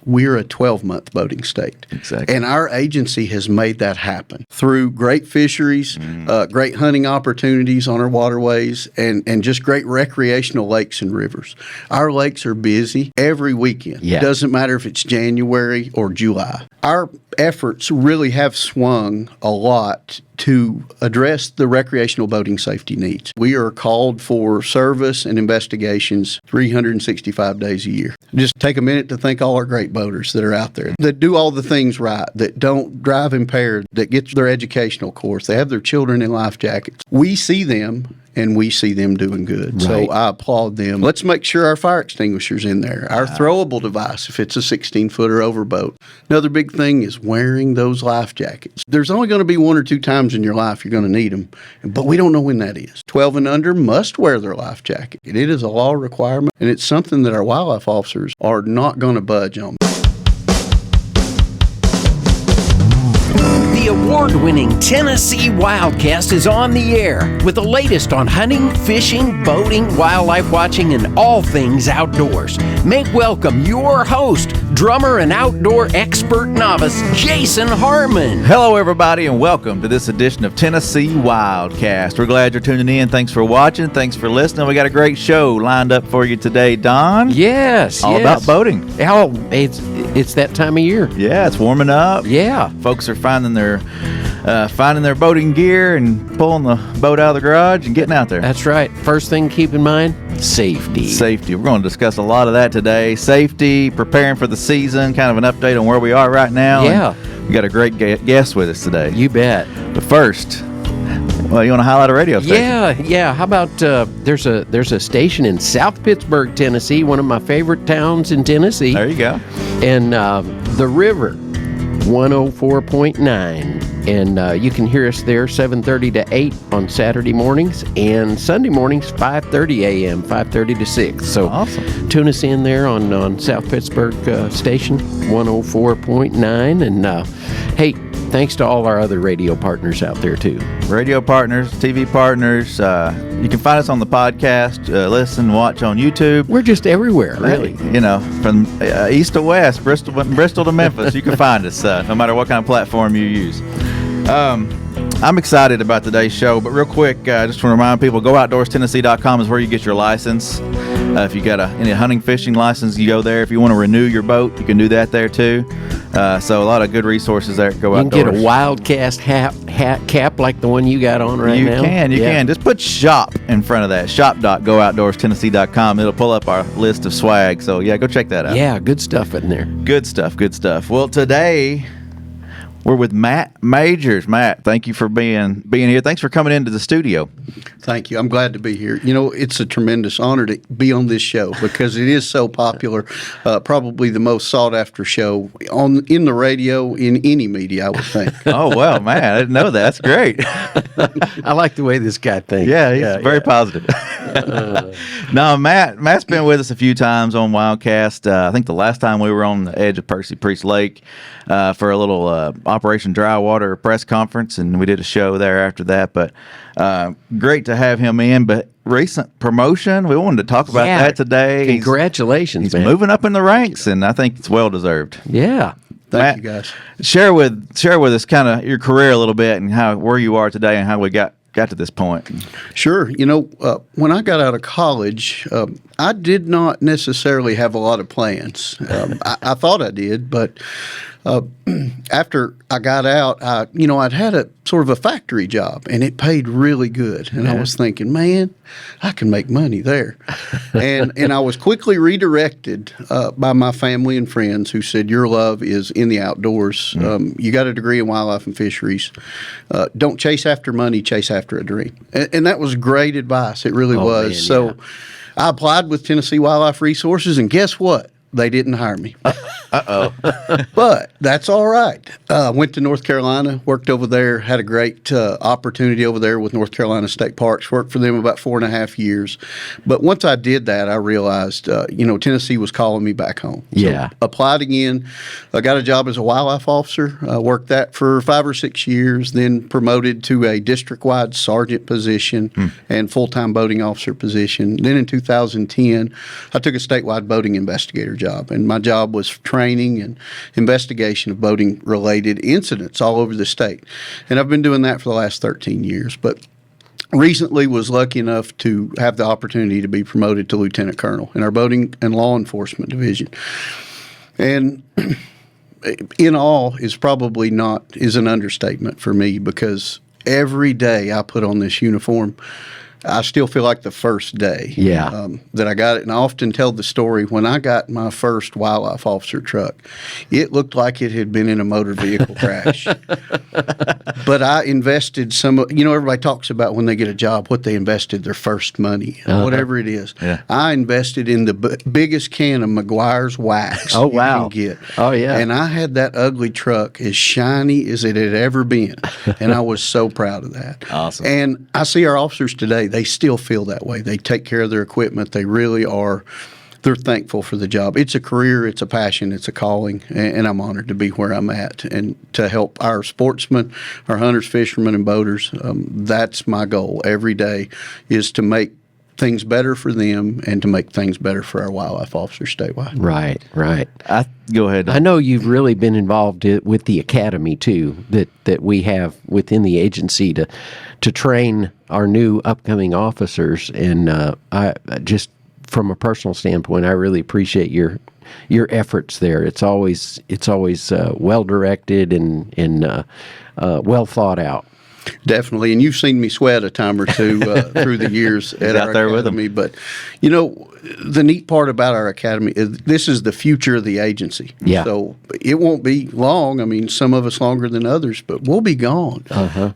we're a 12-month boating state. Exactly. And our agency has made that happen through great fisheries, great hunting opportunities on our waterways, and just great recreational lakes and rivers. Our lakes are busy every weekend. Yeah. It doesn't matter if it's January or July. Our efforts really have swung a lot to address the recreational boating safety needs. We are called for service and investigations 365 days a year. Just take a minute to thank all our great boaters that are out there that do all the things right, that don't drive impaired, that get their educational course, they have their children in life jackets. We see them, and we see them doing good. Right. So I applaud them. Let's make sure our fire extinguisher's in there, our throwable device if it's a 16-footer overboat. Another big thing is wearing those life jackets. There's only going to be one or two times in your life you're going to need them, but we don't know when that is. 12 and under must wear their life jacket. It is a law requirement, and it's something that our wildlife officers are not going to budge on. The award-winning Tennessee WildCast is on the air with the latest on hunting, fishing, boating, wildlife watching, and all things outdoors. Make welcome your host, drummer and outdoor expert novice, Jason Harmon. Hello, everybody, and welcome to this edition of Tennessee WildCast. We're glad you're tuning in. Thanks for watching. Thanks for listening. We got a great show lined up for you today, Don. Yes, All about boating. Oh, it's that time of year. Yeah, it's warming up. Yeah. Folks are finding their boating gear and pulling the boat out of the garage and getting out there. That's right. First thing to keep in mind, safety. Safety. We're going to discuss a lot of that today. Safety, preparing for the season, kind of an update on where we are right now. Yeah. And we got a great guest with us today. You bet. But first, well, you want to highlight a radio station? Yeah. How about there's a station in South Pittsburgh, Tennessee, one of my favorite towns in Tennessee. There you go. And the River, 104.9. And you can hear us there 7:30 to 8 on Saturday mornings, and Sunday mornings 5:30 a.m., 5:30 to 6. So awesome. Tune us in there on South Pittsburgh station 104.9. And hey, thanks to all our other radio partners out there too. Radio partners, TV partners. You can find us on the podcast, listen, watch on YouTube. We're just everywhere, really. You know, from east to west, Bristol to Memphis, you can find us no matter what kind of platform you use. I'm excited about today's show, but real quick, just want to remind people, GoOutdoorsTennessee.com is where you get your license. If you got any hunting, fishing license, you go there. If you want to renew your boat, you can do that there too. So a lot of good resources there at Go Outdoors. You can get a WildCast hat cap like the one you got on right now. You can. Just put shop in front of that. Shop.GoOutdoorsTennessee.com. It'll pull up our list of swag. So yeah, go check that out. Yeah, good stuff in there. Good stuff. Well, today we're with Matt Majors. Matt, thank you for being here. Thanks for coming into the studio. Thank you. I'm glad to be here. You know, it's a tremendous honor to be on this show because it is so popular, probably the most sought-after show in the radio, in any media, I would think. Oh, well, man, I didn't know that. That's great. I like the way this guy thinks. Yeah, he's very positive. No, Matt's been with us a few times on WildCast. I think the last time we were on the edge of Percy Priest Lake for a little Operation Dry Water press conference, and we did a show there after that. But great to have him in. But recent promotion, we wanted to talk about that today. Congratulations, he's man. moving up in the ranks, and I think it's well deserved. Yeah. Thank you, guys. Share with us kind of your career a little bit and where you are today and how we got to this point. Sure. You know, when I got out of college, I did not necessarily have a lot of plans. I thought I did, but after I got out, I'd had a sort of a factory job, and it paid really good. And I was thinking, man, I can make money there. and I was quickly redirected by my family and friends who said, your love is in the outdoors. You got a degree in wildlife and fisheries. Don't chase after money, chase after a dream. And that was great advice. It really was. Man, so I applied with Tennessee Wildlife Resources, and guess what? They didn't hire me. Uh-oh. But that's all right. Went to North Carolina, worked over there, had a great opportunity over there with North Carolina State Parks, worked for them about 4.5 years. But once I did that, I realized, Tennessee was calling me back home. Yeah. So applied again. I got a job as a wildlife officer. Worked that for 5 or 6 years, then promoted to a district-wide sergeant position and full-time boating officer position. Then in 2010, I took a statewide boating investigator job, and my job was training and investigation of boating-related incidents all over the state. And I've been doing that for the last 13 years. But recently was lucky enough to have the opportunity to be promoted to lieutenant colonel in our boating and law enforcement division. And in all is an understatement for me, because every day I put on this uniform, I still feel like the first day that I got it. And I often tell the story, when I got my first wildlife officer truck, it looked like it had been in a motor vehicle crash. But I invested everybody talks about when they get a job, what they invested their first money, whatever it is. Yeah. I invested in the biggest can of McGuire's wax you can get. Oh, yeah. And I had that ugly truck as shiny as it had ever been. And I was so proud of that. Awesome. And I see our officers today, they still feel that way. They take care of their equipment. They really are. They're thankful for the job. It's a career, it's a passion, it's a calling, and I'm honored to be where I'm at and to help our sportsmen, our hunters, fishermen, and boaters. That's my goal every day, is to make things better for them and to make things better for our wildlife officers statewide. Right. Go ahead. I know you've really been involved with the academy too, that we have within the agency to train our new upcoming officers. And I just, from a personal standpoint, I really appreciate your efforts there. It's always well directed and well thought out. Definitely, and you've seen me sweat a time or two through the years at our academy. But the neat part about our academy is this is the future of the agency. Yeah. So it won't be long. I mean, some of us longer than others, but we'll be gone.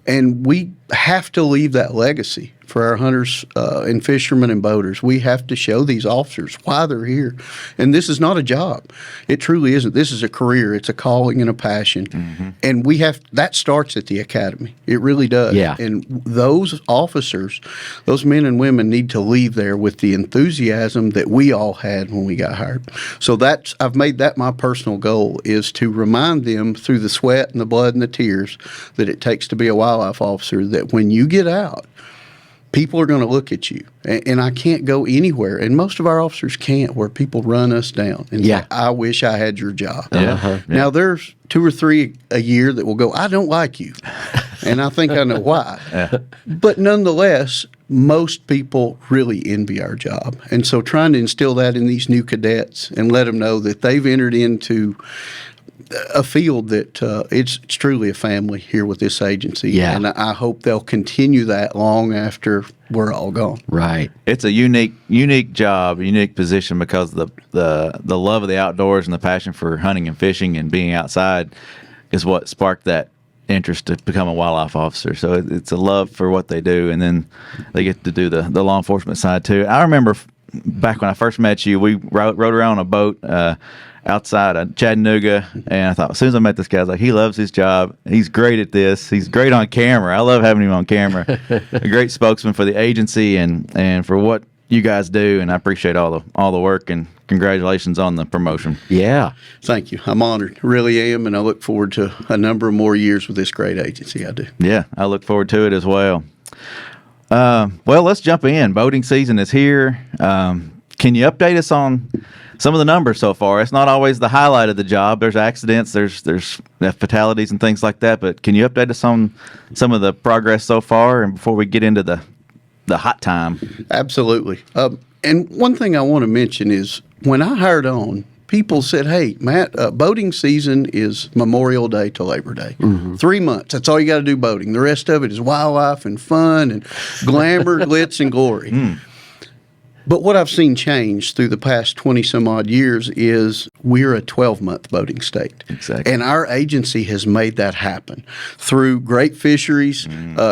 And we have to leave that legacy for our hunters and fishermen and boaters. We have to show these officers why they're here. And this is not a job. It truly isn't. This is a career. It's a calling and a passion. And that starts at the academy. It really does. Yeah. And those officers, those men and women, need to leave there with the enthusiasm that we all had when we got hired. So I've made that my personal goal, is to remind them through the sweat and the blood and the tears that it takes to be a wildlife officer, that when you get out, people are going to look at you. And I can't go anywhere, and most of our officers can't, where people run us down and say, I wish I had your job. Now, there's 2 or 3 a year that will go, I don't like you. And I think I know why. But nonetheless, most people really envy our job. And so trying to instill that in these new cadets and let them know that they've entered into a field that it's truly a family here with this agency. Yeah. And I hope they'll continue that long after we're all gone. Right. It's a unique job, unique position, because the love of the outdoors and the passion for hunting and fishing and being outside is what sparked that interest to become a wildlife officer. So it's a love for what they do, and then they get to do the law enforcement side too. I remember back when I first met you, we rode around on a boat outside of Chattanooga, and I thought, as soon as I met this guy, I was like, he loves his job. He's great at this. He's great on camera. I love having him on camera. A great spokesman for the agency and for what you guys do, and I appreciate all the work, and congratulations on the promotion. Yeah. Thank you. I'm honored. Really am, and I look forward to a number of more years with this great agency. I do. Yeah, I look forward to it as well. Well, let's jump in. Boating season is here. Can you update us on some of the numbers so far? It's not always the highlight of the job. There's accidents, there's fatalities and things like that. But can you update us on some of the progress so far, and before we get into the hot time? Absolutely. And one thing I want to mention is, when I hired on, people said, hey, Matt, boating season is Memorial Day to Labor Day. 3 months. That's all you got to do boating. The rest of it is wildlife and fun and glamour, glitz, and glory. But what I've seen change through the past 20-some-odd years is we're a 12-month boating state. Exactly. And our agency has made that happen through great fisheries,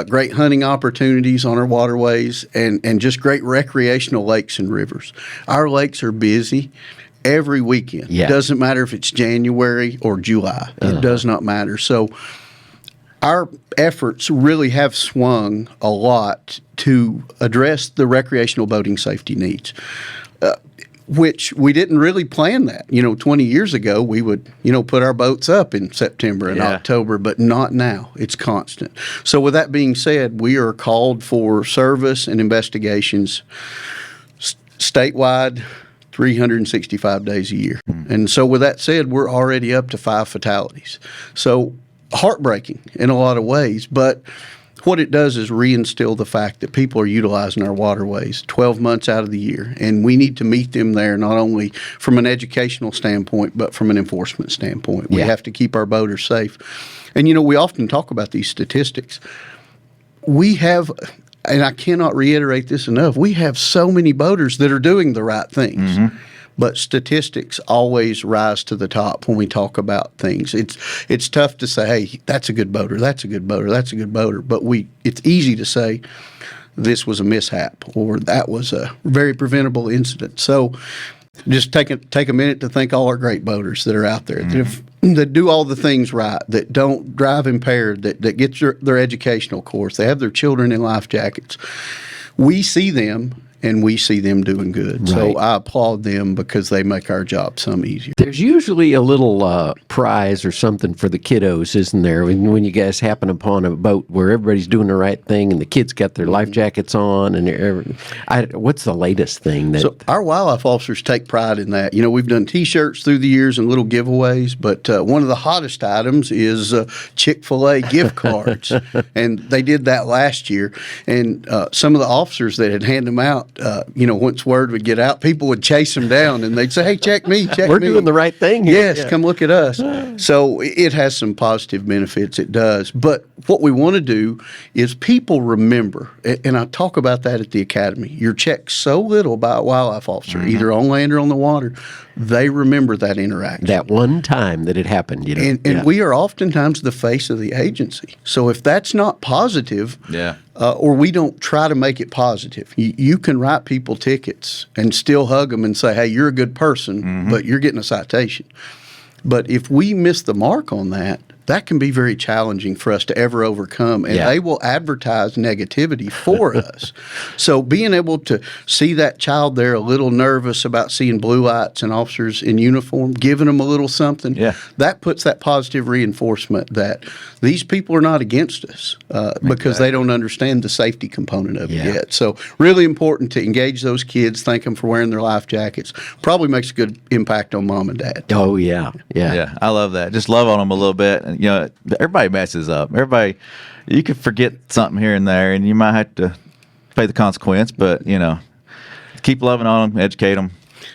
great hunting opportunities on our waterways, and just great recreational lakes and rivers. Our lakes are busy every weekend. Yeah. It doesn't matter if it's January or July. It does not matter. So our efforts really have swung a lot to address the recreational boating safety needs, which we didn't really plan that. 20 years ago, we would, put our boats up in September and October, but not now. It's constant. So with that being said, we are called for service and investigations statewide, 365 days a year. And so with that said, we're already up to 5 fatalities. So heartbreaking in a lot of ways, but what it does is reinstill the fact that people are utilizing our waterways 12 months out of the year, and we need to meet them there not only from an educational standpoint, but from an enforcement standpoint. We have to keep our boaters safe. And, we often talk about these statistics. We have, and I cannot reiterate this enough, we have so many boaters that are doing the right things. But statistics always rise to the top when we talk about things. It's tough to say, hey, that's a good boater, that's a good boater, that's a good boater. But it's easy to say this was a mishap or that was a very preventable incident. So just take a minute to thank all our great boaters that are out there that do all the things right, that don't drive impaired, that get their educational course. They have their children in life jackets. We see them. And we see them doing good. Right. So I applaud them because they make our job some easier. There's usually a little prize or something for the kiddos, isn't there? When you guys happen upon a boat where everybody's doing the right thing and the kids got their life jackets on. And what's the latest thing? So our wildlife officers take pride in that. We've done T-shirts through the years and little giveaways, but one of the hottest items is Chick-fil-A gift cards. And they did that last year. And some of the officers that had handed them out, once word would get out, people would chase them down and they'd say, hey, check me, We're doing the right thing here. Yes, come look at us. So it has some positive benefits, it does. But what we want to do is people remember, and I talk about that at the academy, you're checked so little by a wildlife officer, either on land or on the water, they remember that interaction. That one time that it happened, And we are oftentimes the face of the agency. So if that's not positive, or we don't try to make it positive, you can write people tickets and still hug them and say, hey, you're a good person, but you're getting a citation. But if we miss the mark on that, that can be very challenging for us to ever overcome, and they will advertise negativity for us. So being able to see that child there a little nervous about seeing blue lights and officers in uniform, giving them a little something, that puts that positive reinforcement that these people are not against us because they don't understand the safety component of it yet. So really important to engage those kids, thank them for wearing their life jackets. Probably makes a good impact on mom and dad. Oh, yeah. I love that. Just love on them a little bit. And, everybody messes up. You could forget something here and there, and you might have to pay the consequence, but, keep loving on them, educate them.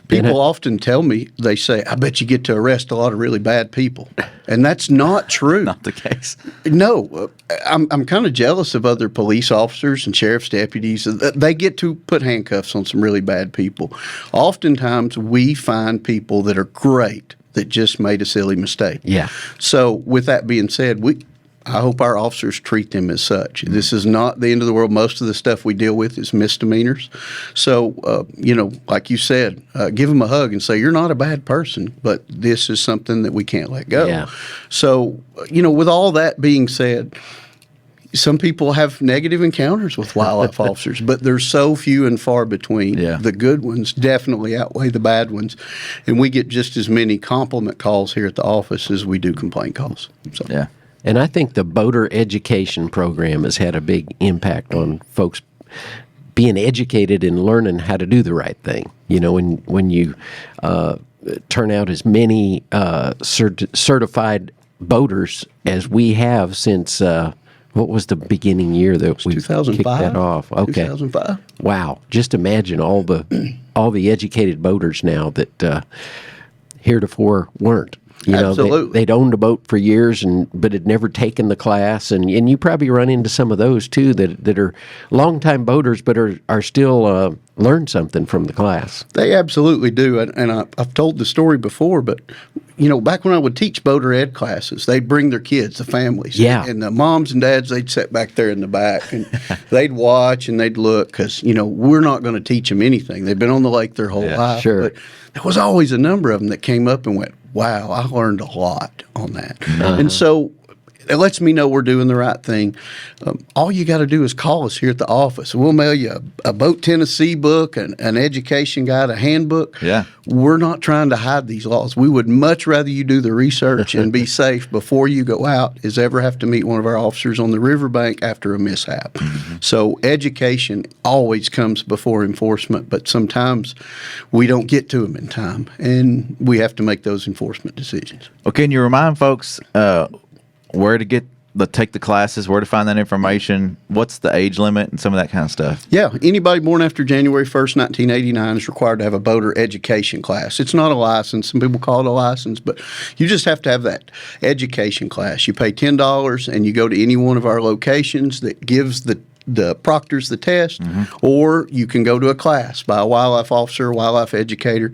People often tell me, they say, I bet you get to arrest a lot of really bad people. And that's not true. Not the case. No. I'm kind of jealous of other police officers and sheriff's deputies. They get to put handcuffs on some really bad people. Oftentimes, we find people that are great that just made a silly mistake. Yeah. So with that being said, I hope our officers treat them as such. This is not the end of the world. Most of the stuff we deal with is misdemeanors. So, like you said, give them a hug and say, you're not a bad person, but this is something that we can't let go. Yeah. So, with all that being said, some people have negative encounters with wildlife officers, but they're so few and far between. The good ones definitely outweigh the bad ones, and we get just as many compliment calls here at the office as we do complaint calls. So. Yeah. And I think the boater education program has had a big impact on folks being educated and learning how to do the right thing. When you turn out as many certified boaters as we have since what was the beginning year that we 2005? Kicked that off? Okay, 2005. Wow! Just imagine all the educated boaters now that heretofore weren't. Absolutely. They'd owned a boat for years, but had never taken the class, and you probably run into some of those too that are longtime boaters, but are still learn something from the class. They absolutely do, and I've told the story before, but back when I would teach boater ed classes, they'd bring their kids, the families, and the moms and dads, they'd sit back there in the back, and they'd watch and they'd look because we're not going to teach them anything. They've been on the lake their whole life, but there was always a number of them that came up and went, wow, I learned a lot on that. And so it lets me know we're doing the right thing. All you got to do is call us here at the office. We'll mail you a Boat Tennessee book, an education guide, a handbook. Yeah. We're not trying to hide these laws. We would much rather you do the research and be safe before you go out is ever have to meet one of our officers on the riverbank after a mishap. Mm-hmm. So education always comes before enforcement, but sometimes we don't get to them in time, and we have to make those enforcement decisions. Well, can you remind folks where to take the classes, where to find that information, what's the age limit, and some of that kind of stuff? Yeah, anybody born after January 1st, 1989 is required to have a boater education class. It's not a license. Some people call it a license, but you just have to have that education class. You pay $10 and you go to any one of our locations that gives the proctors the test, or you can go to a class by a wildlife officer, wildlife educator,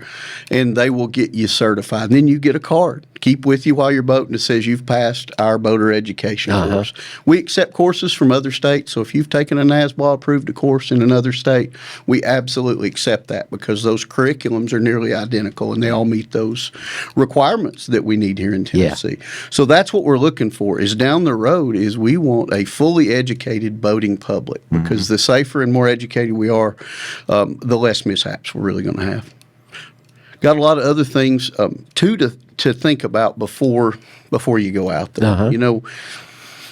and they will get you certified. And then you get a card. Keep with you while you're boating that says you've passed our boater education course. We accept courses from other states, so if you've taken a NASBA approved course in another state, we absolutely accept that because those curriculums are nearly identical and they all meet those requirements that we need here in Tennessee. Yeah. So that's what we're looking for is down the road is we want a fully educated boating public because the safer and more educated we are, the less mishaps we're really going to have. Got a lot of other things to think about before you go out there. You know,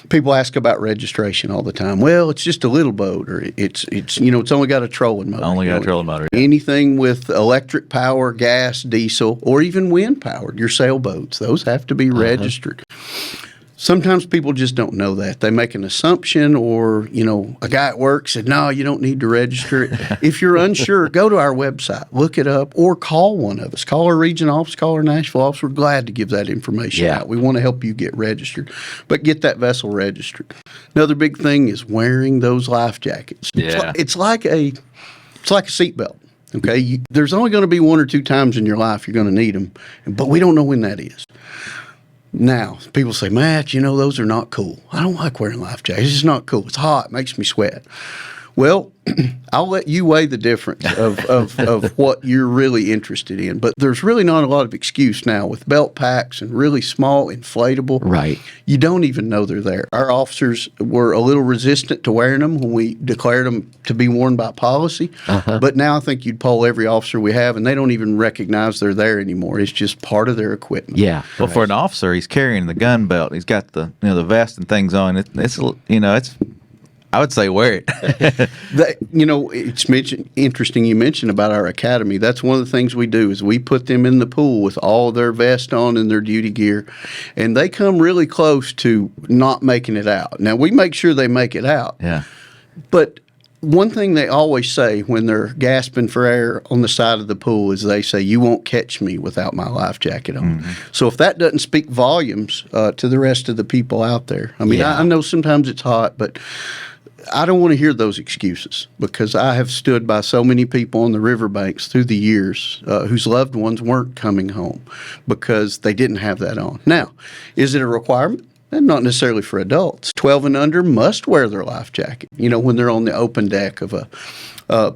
people ask about registration all the time. Well, it's just a little boat, or it's only got a trolling motor. Only got a trolling motor. Yeah. Anything with electric power, gas, diesel, or even wind powered, your sailboats, those have to be registered. Sometimes people just don't know that. They make an assumption or, a guy at work said, no, you don't need to register it. If you're unsure, go to our website, look it up, or call one of us. Call our region office, call our Nashville office. We're glad to give that information out. We want to help you get registered, but get that vessel registered. Another big thing is wearing those life jackets. Yeah. It's like a seatbelt. Okay, there's only going to be one or two times in your life you're going to need them, but we don't know when that is. Now, people say, Matt, those are not cool. I don't like wearing life jackets. It's just not cool. It's hot. It makes me sweat. Well, I'll let you weigh the difference of what you're really interested in. But there's really not a lot of excuse now with belt packs and really small, inflatable. Right. You don't even know they're there. Our officers were a little resistant to wearing them when we declared them to be worn by policy. But now I think you'd poll every officer we have, and they don't even recognize they're there anymore. It's just part of their equipment. Yeah. Well, for an officer, he's carrying the gun belt. He's got the the vest and things on. It's I would say wear it. It's interesting you mentioned about our academy. That's one of the things we do is we put them in the pool with all their vest on and their duty gear, and they come really close to not making it out. Now, we make sure they make it out. Yeah. But one thing they always say when they're gasping for air on the side of the pool is they say, you won't catch me without my life jacket on. So if that doesn't speak volumes to the rest of the people out there, I mean, I know sometimes it's hot, but I don't want to hear those excuses because I have stood by so many people on the riverbanks through the years whose loved ones weren't coming home because they didn't have that on. Now, is it a requirement? Not necessarily for adults. 12 and under must wear their life jacket, when they're on the open deck of a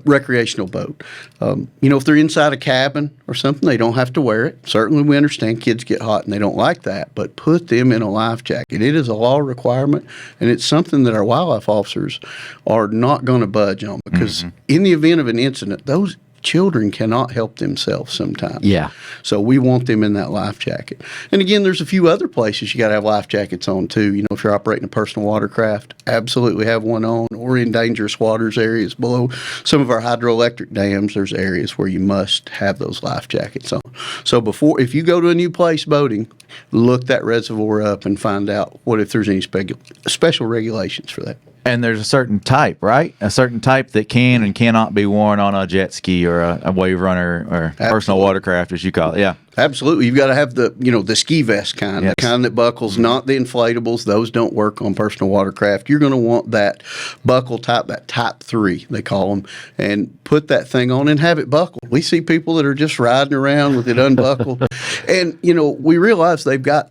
recreational boat. If they're inside a cabin or something, they don't have to wear it. Certainly we understand kids get hot and they don't like that, but put them in a life jacket. It is a law requirement, and it's something that our wildlife officers are not going to budge on because in the event of an incident, those children cannot help themselves sometimes. Yeah. So we want them in that life jacket. And again, there's a few other places you got to have life jackets on too. If you're operating a personal watercraft, absolutely have one on, or in dangerous waters areas below some of our hydroelectric dams, there's areas where you must have those life jackets on. So if you go to a new place boating, look that reservoir up and find out if there's any special regulations for that. And there's a certain type, right? A certain type that can and cannot be worn on a jet ski or a wave runner or personal watercraft, as you call it. Yeah. Absolutely. You've got to have the ski vest kind, the kind that buckles, not the inflatables. Those don't work on personal watercraft. You're going to want that buckle type, that type 3, they call them, and put that thing on and have it buckled. We see people that are just riding around with it unbuckled. And, we realize they've got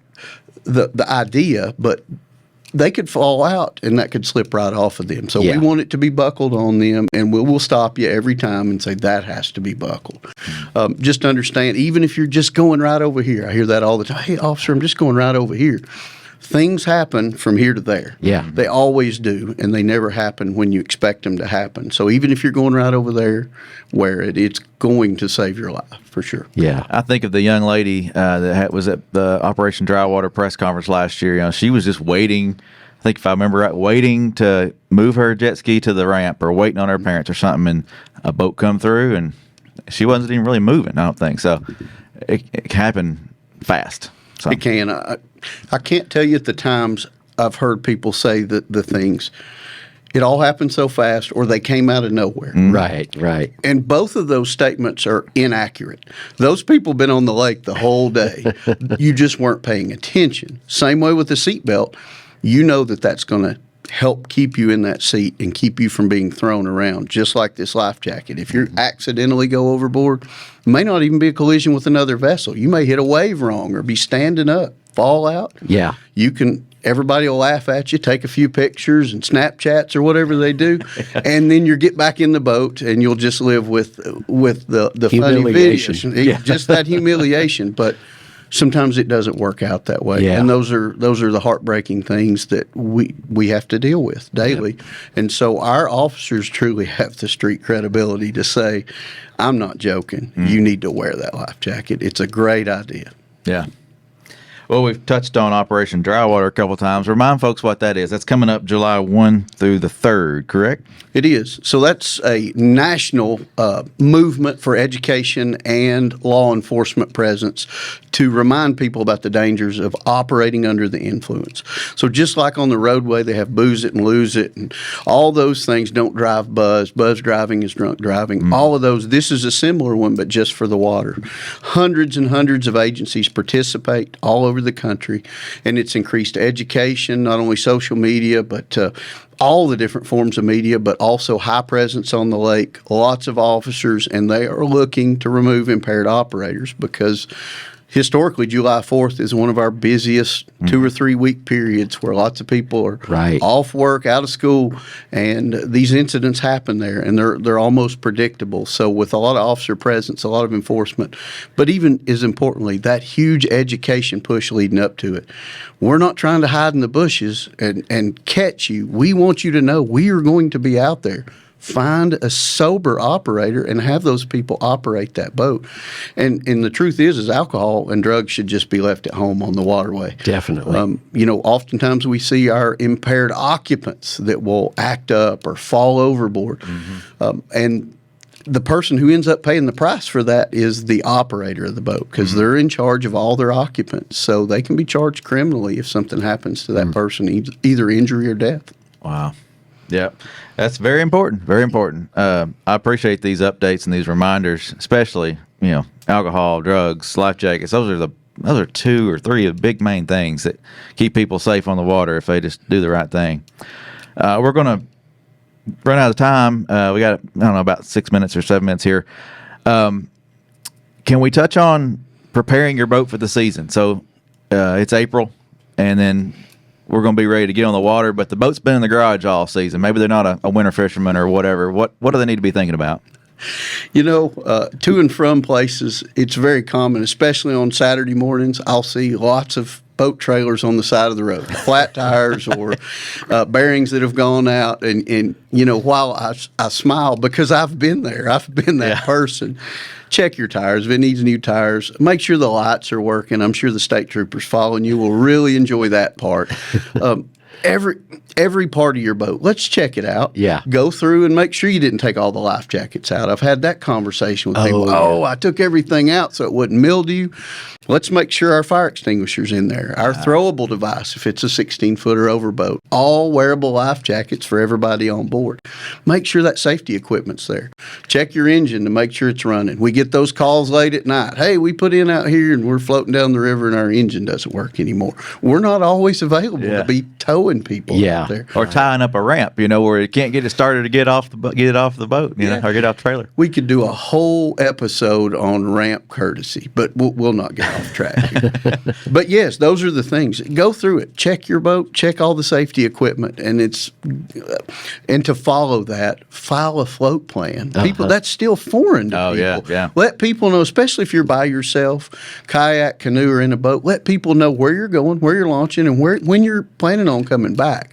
the idea, but they could fall out and that could slip right off of them. So we want it to be buckled on them, and we'll stop you every time and say that has to be buckled. Just understand, even if you're just going right over here, I hear that all the time. Hey, officer, I'm just going right over here. things happen from here to there. Yeah. They always do, and they never happen when you expect them to happen. So even if you're going right over there, wear it. It's going to save your life for sure. Yeah. I think of the young lady that was at the Operation Dry Water press conference last year. You know, she was just waiting. I think if I remember right, waiting to move her jet ski to the ramp or waiting on her parents or something, and a boat come through, and she wasn't even really moving. I don't think so. It happened fast. So. It can. I can't tell you at the times I've heard people say that the things, it all happened so fast, or they came out of nowhere. Right. And both of those statements are inaccurate. Those people been on the lake the whole day. You just weren't paying attention. Same way with the seatbelt. You know that that's going to help keep you in that seat and keep you from being thrown around, just like this life jacket. If you accidentally go overboard, it may not even be a collision with another vessel. You may hit a wave wrong or be standing up, fall out. Yeah. Everybody will laugh at you, take a few pictures and Snapchats or whatever they do, and then you get back in the boat and you'll just live with the funny videos. Just that humiliation. But sometimes it doesn't work out that way. Yeah. And those are the heartbreaking things that we have to deal with daily. Yep. And so our officers truly have the street credibility to say, I'm not joking. You need to wear that life jacket. It's a great idea. Yeah. Well, we've touched on Operation Dry Water a couple of times. Remind folks what that is. That's coming up July 1 through the 3rd, correct? It is. So that's a national movement for education and law enforcement presence to remind people about the dangers of operating under the influence. So just like on the roadway, they have booze it and lose it, and all those things. Don't drive buzz. Buzz driving is drunk driving. All of those. This is a similar one, but just for the water. Hundreds and hundreds of agencies participate all over the country, and it's increased education, not only social media, but all the different forms of media, but also high presence on the lake, lots of officers, and they are looking to remove impaired operators because historically, July 4th is one of our busiest 2 or 3 week periods where lots of people are off work, out of school, and these incidents happen there, and they're almost predictable. So with a lot of officer presence, a lot of enforcement, but even as importantly, that huge education push leading up to it. We're not trying to hide in the bushes and catch you. We want you to know we are going to be out there. Find a sober operator and have those people operate that boat. And the truth is alcohol and drugs should just be left at home on the waterway. Definitely. Oftentimes we see our impaired occupants that will act up or fall overboard. And the person who ends up paying the price for that is the operator of the boat because they're in charge of all their occupants. So they can be charged criminally if something happens to that person, either injury or death. Wow. Yeah, that's very important. Very important. I appreciate these updates and these reminders, especially alcohol, drugs, life jackets. Those are 2 or 3 of the big main things that keep people safe on the water if they just do the right thing. We're going to run out of time. We got about 6 minutes or 7 minutes here. Can we touch on preparing your boat for the season? So it's April, and then we're going to be ready to get on the water, but the boat's been in the garage all season. Maybe they're not a winter fisherman or whatever. What do they need to be thinking about? To and from places, it's very common, especially on Saturday mornings. I'll see lots of boat trailers on the side of the road, flat tires or bearings that have gone out. And while I smile because I've been there, I've been that person. Check your tires. If it needs new tires, make sure the lights are working. I'm sure the state troopers following you will really enjoy that part. Every part of your boat, let's check it out. Yeah. Go through and make sure you didn't take all the life jackets out. I've had that conversation with people. I took everything out so it wouldn't mildew. Let's make sure our fire extinguisher's in there. Our throwable device, if it's a 16-footer over boat. All wearable life jackets for everybody on board. Make sure that safety equipment's there. Check your engine to make sure it's running. We get those calls late at night. Hey, we put in out here and we're floating down the river and our engine doesn't work anymore. We're not always available to be towing towing people out there. Or tying up a ramp, where you can't get it started to get it off the boat, or get off the trailer. We could do a whole episode on ramp courtesy, but we'll not get off track here. But yes, those are the things. Go through it. Check your boat. Check all the safety equipment, and to follow that, file a float plan. People, that's still foreign to people. Yeah. Let people know, especially if you're by yourself, kayak, canoe, or in a boat. Let people know where you're going, where you're launching, and when you're planning on coming back.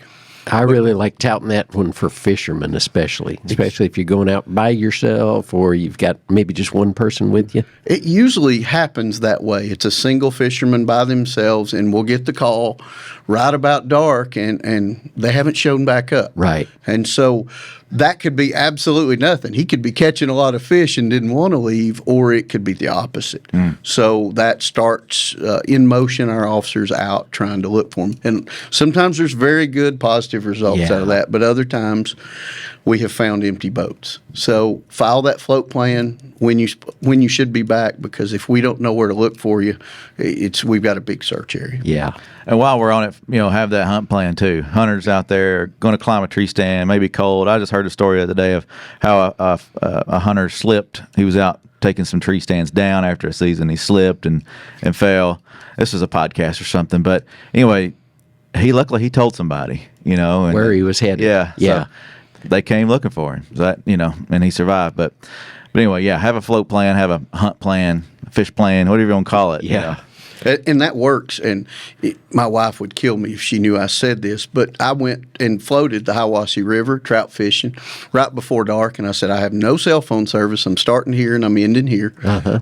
I really like touting that one for fishermen, especially if you're going out by yourself or you've got maybe just one person with you. It usually happens that way. It's a single fisherman by themselves, and we'll get the call right about dark, and they haven't shown back up. Right. And so that could be absolutely nothing. He could be catching a lot of fish and didn't want to leave, or it could be the opposite. So that starts in motion our officers out trying to look for them. And sometimes there's very good positive results out of that, but other times we have found empty boats. So file that float plan when you should be back, because if we don't know where to look for you, we've got a big search area. Yeah. And while we're on it, have that hunt plan too. Hunters out there going to climb a tree stand, maybe cold. I just heard a story the other day of how a hunter slipped. He was out taking some tree stands down after a season. He slipped and fell. This was a podcast or something. But anyway, luckily he told somebody, and where he was headed. Yeah. Yeah. So they came looking for him. And he survived. But anyway, have a float plan, have a hunt plan, a fish plan, whatever you want to call it. Yeah. And that works. And my wife would kill me if she knew I said this, but I went and floated the Hiwassee River trout fishing right before dark. And I said, I have no cell phone service. I'm starting here and I'm ending here.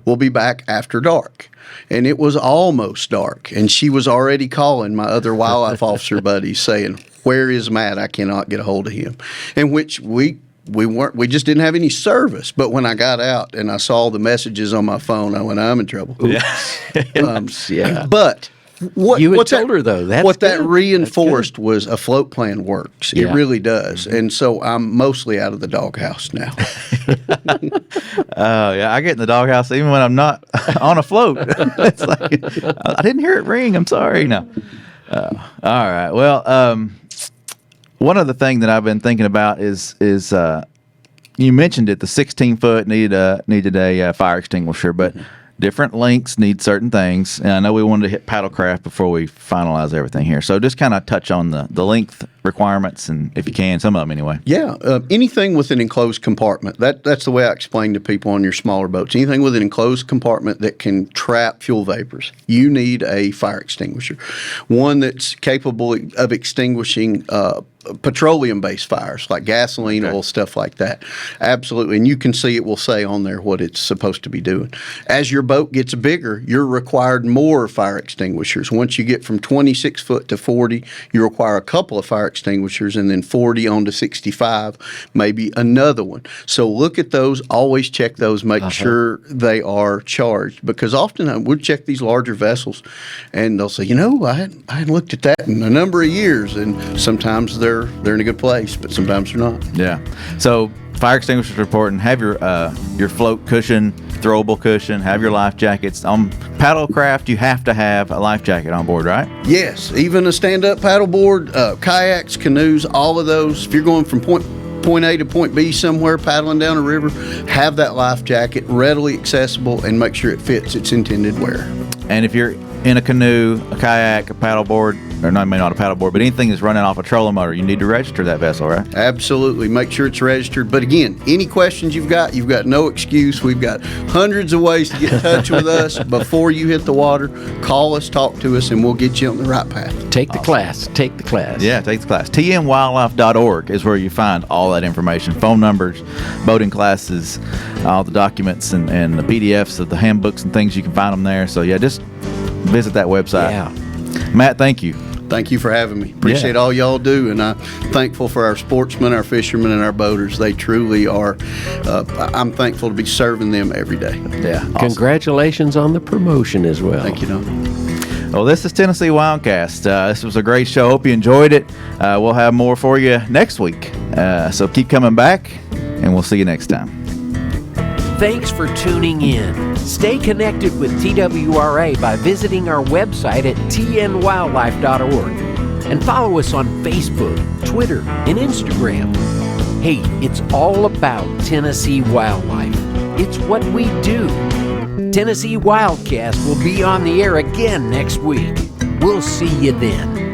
We'll be back after dark. And it was almost dark. And she was already calling my other wildlife officer buddies saying, where is Matt? I cannot get a hold of him. In which we just didn't have any service. But when I got out and I saw the messages on my phone, I went, I'm in trouble. Yeah. But what told her, though. That's what that good. reinforced was a float plan works. It Yeah. really does. And so I'm mostly out of the doghouse now. I get in the doghouse even when I'm not on a float. It's like, I didn't hear it ring. I'm sorry. No. All right. Well, one other thing that I've been thinking about is you mentioned it. The 16-foot needed a fire extinguisher, but different lengths need certain things. And I know we wanted to hit paddlecraft before we finalize everything here. So just kind of touch on the length requirements, and if you can, some of them anyway. Yeah, anything with an enclosed compartment. That's the way I explain to people on your smaller boats. Anything with an enclosed compartment that can trap fuel vapors, you need a fire extinguisher. One that's capable of extinguishing petroleum-based fires like gasoline, oil, stuff like that. Absolutely. And you can see it will say on there what it's supposed to be doing. As your boat gets bigger, you're required more fire extinguishers. Once you get from 26 foot to 40, you require a couple of fire extinguishers, and then 40 on to 65, maybe another one. So look at those. Always check those. Make sure they are charged, because often we'll check these larger vessels, and they'll say, I hadn't looked at that in a number of years, and sometimes they're in a good place, but sometimes they're not. Yeah. So fire extinguishers are important. Have your float cushion, throwable cushion. Have your life jackets. On paddlecraft, you have to have a life jacket on board, right? Yes. Even a stand-up paddleboard, kayaks, canoes, all of those. If you're going from point A to point B somewhere, paddling down a river, have that life jacket readily accessible and make sure it fits its intended wear. And if you're in a canoe, a kayak, a paddleboard, or not a paddleboard, but anything that's running off a trolling motor, you need to register that vessel, right? Absolutely. Make sure it's registered. But again, any questions you've got no excuse. We've got hundreds of ways to get in touch with us before you hit the water. Call us, talk to us, and we'll get you on the right path. Take the class. Take the class. Yeah, take the class. tnwildlife.org is where you find all that information. Phone numbers, boating classes, all the documents and the PDFs of the handbooks and things. You can find them there. So, yeah, just visit that website. Yeah. Matt, thank you. Thank you for having me. Appreciate all y'all do, and I'm thankful for our sportsmen, our fishermen, and our boaters. They truly are. I'm thankful to be serving them every day. Yeah. Awesome. Congratulations on the promotion as well. Thank you, Don. Well, this is Tennessee WildCast. This was a great show. Hope you enjoyed it. We'll have more for you next week. So keep coming back, and we'll see you next time. Thanks for tuning in. Stay connected with TWRA by visiting our website at tnwildlife.org. and follow us on Facebook, Twitter, and Instagram. Hey, it's all about Tennessee wildlife. It's what we do. Tennessee WildCast will be on the air again next week. We'll see you then.